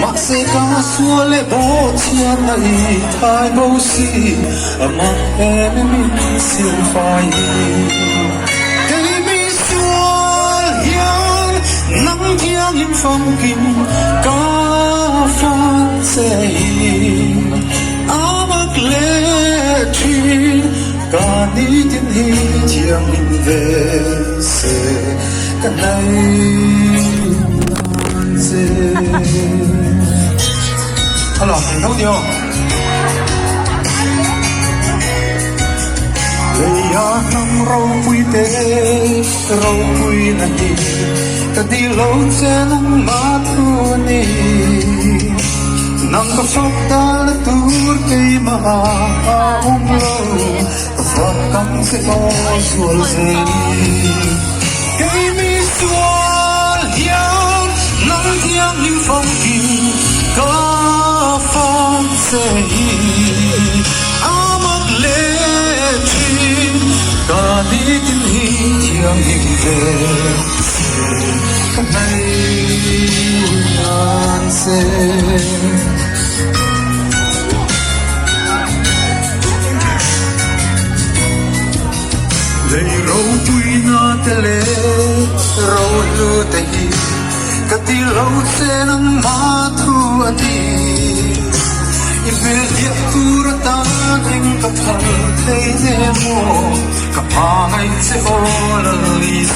mặc sẽ ca xua lệ bố thiên này thay bố si mang em mình xin phải cây mi xua hiền nắng thiêng in phong kinh ca phan sẽ ác lệ truy cả đi tin hi chiang in về sẽ cái này hello, nấu điều. Lấy nắng rau quý tê, rau quý năn đi, ta đi lâu che nắng mát ni. Nắng có sốc ta là tur cây mà lâu, ta phát cắm sẽ có xuân sen. Cây mi xuân hiang, nắng thiêng như phong kinh. Có phong sẽ ấm lệ truy cả đi tin hi chiang hình về cái này ngàn sẽ lấy râu tuy na tê lê râu lưu tê hi cái tí lâu sẽ nắng mát thu anh đi về địa tu ra ta anh có thân thấy dễ mồ cả ba ngày sẽ ô lời